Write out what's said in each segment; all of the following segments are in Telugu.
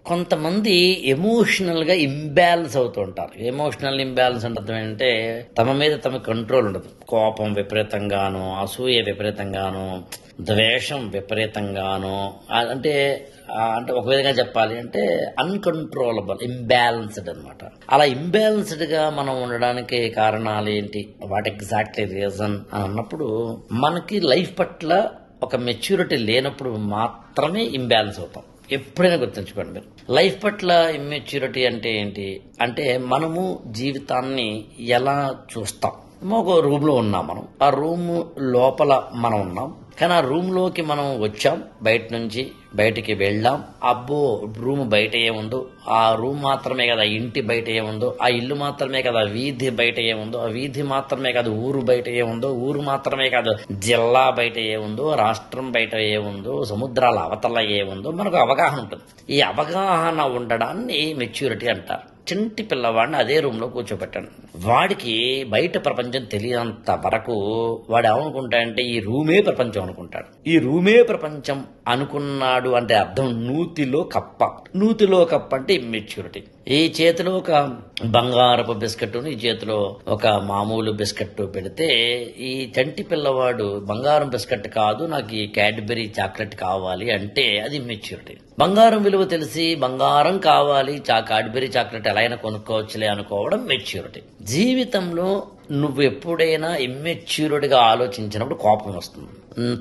కొంతమంది ఎమోషనల్గా ఇంబ్యాలెన్స్ అవుతూ ఉంటారు. ఎమోషనల్ ఇంబ్యాలెన్స్ అంటే అర్థం ఏంటంటే తమ మీద తమ కంట్రోల్ ఉండదు. కోపం విపరీతంగాను, అసూయ విపరీతంగాను, ద్వేషం విపరీతంగాను, అంటే అంటే ఒక విధంగా చెప్పాలి అంటే అన్కంట్రోలబుల్, ఇంబ్యాలెన్స్డ్ అనమాట. అలా ఇంబ్యాలెన్స్డ్గా మనం ఉండడానికి కారణాలు ఏంటి, వాట్ ఎగ్జాక్ట్లీ రీజన్ అని అన్నప్పుడు మనకి లైఫ్ పట్ల ఒక మెచ్యూరిటీ లేనప్పుడు మాత్రమే ఇంబ్యాలెన్స్ అవుతాం. ఎప్పుడైనా గుర్తుంచుకోండి మీరు. లైఫ్ పట్ల ఇమ్మెచ్యూరిటీ అంటే ఏంటి అంటే మనము జీవితాన్ని ఎలా చూస్తాం. ఒక రూమ్ లో ఉన్నాం మనం, ఆ రూమ్ లోపల మనం ఉన్నాం, కానీ ఆ రూమ్ లోకి మనం వచ్చాం, బయట నుంచి బయటికి వెళ్ళాం. అబ్బో రూమ్ బయట ఏముందో, ఆ రూమ్ మాత్రమే కదా ఇంటి బయట ఏముందో, ఆ ఇల్లు మాత్రమే కదా వీధి బయట ఏముందో, ఆ వీధి మాత్రమే కాదు ఊరు బయట ఏముందో, ఊరు మాత్రమే కాదు జిల్లా బయట ఏముందో, రాష్ట్రం బయట ఏముందో, సముద్రాల అవతల ఏముందో మనకు అవగాహన ఉంటుంది. ఈ అవగాహన ఉండడాన్ని మెచ్యూరిటీ అంటారు. చింటి పిల్లవాడిని అదే రూమ్ లో కూర్చోబెట్టాను, వాడికి బయట ప్రపంచం తెలియనంత వరకు వాడు ఏమనుకుంటాడంటే ఈ రూమే ప్రపంచం అనుకుంటాడు. ఈ రూమే ప్రపంచం అనుకున్నాడు అంటే అర్థం నూతిలో కప్ప. నూతిలో కప్ప అంటే ఇమ్మెచ్యూరిటీ. ఈ చేతిలో ఒక బంగారపు బిస్కెట్, ఈ చేతిలో ఒక మామూలు బిస్కెట్ పెడితే ఈ చంటి పిల్లవాడు బంగారం బిస్కెట్ కాదు, నాకు ఈ క్యాడ్బెరీ చాక్లెట్ కావాలి అంటే అది ఇమ్మెచ్యూరిటీ. బంగారం విలువ తెలిసి బంగారం కావాలి, క్యాడ్బెరీ చాక్లెట్ ఎలా అయినా కొనుక్కోవచ్చులే అనుకోవడం మెచ్యూరిటీ. జీవితంలో నువ్వు ఎప్పుడైనా ఇమ్మెచ్యూరిటీగా ఆలోచించినప్పుడు కోపం వస్తుంది.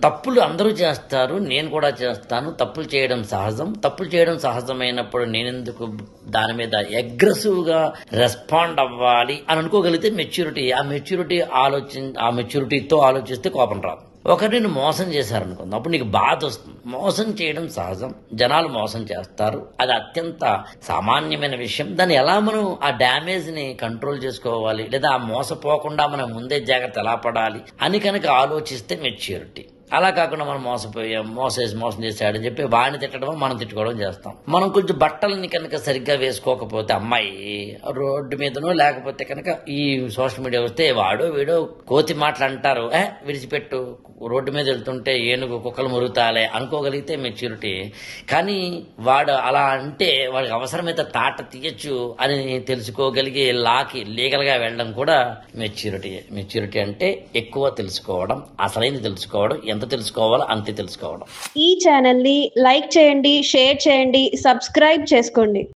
తప్పులు అందరూ చేస్తారు, నేను కూడా చేస్తాను. తప్పులు చేయడం సహజం. తప్పులు చేయడం సహజమైనప్పుడు నేనెందుకు దాని మీద అగ్రెసివ్గా రెస్పాండ్ అవ్వాలి అని అనుకోగలిగితే మెచ్యూరిటీ. ఆ మెచ్యూరిటీతో ఆలోచిస్తే కోపం రాదు. ఒకరిని మోసం చేశారనుకుంది, అప్పుడు నీకు బాధ వస్తుంది. మోసం చేయడం సహజం, జనాలు మోసం చేస్తారు, అది అత్యంత సామాన్యమైన విషయం. దాన్ని ఎలా మనం ఆ డ్యామేజ్ ని కంట్రోల్ చేసుకోవాలి, లేదా ఆ మోసపోకుండా మనం ముందే జాగ్రత్త ఎలా పడాలి అని కనుక ఆలోచిస్తే మెచ్యూరిటీ. అలా కాకుండా మనం మోసపోయాం, మోసం చేశాడని చెప్పి వాడిని తిట్టడం, మనం తిట్టుకోవడం చేస్తాం. మనం కొంచెం బట్టలని కనుక సరిగ్గా వేసుకోకపోతే అమ్మాయి రోడ్డు మీదనో లేకపోతే కనుక ఈ సోషల్ మీడియా వస్తే వాడో వీడో కోతి మాటలు అంటారు, విడిచిపెట్టు, రోడ్డు మీద వెళ్తుంటే ఏనుగు కుక్కలు మురుగుతాలే అనుకోగలిగితే మెచ్యూరిటీ. కానీ వాడు అలా అంటే వాడికి అవసరమైతే తాట తీయచ్చు అని తెలుసుకోగలిగి లీగల్ గా వెళ్ళడం కూడా మెచ్యూరిటీ. మెచ్యూరిటీ అంటే ఎక్కువ తెలుసుకోవడం, అసలైన తెలుసుకోవడం, ఎంత తెలుసుకోవాలో అంతే తెలుసుకోవడం. ఈ ఛానల్ ని లైక్ చేయండి, షేర్ చేయండి, సబ్స్క్రైబ్ చేసుకోండి.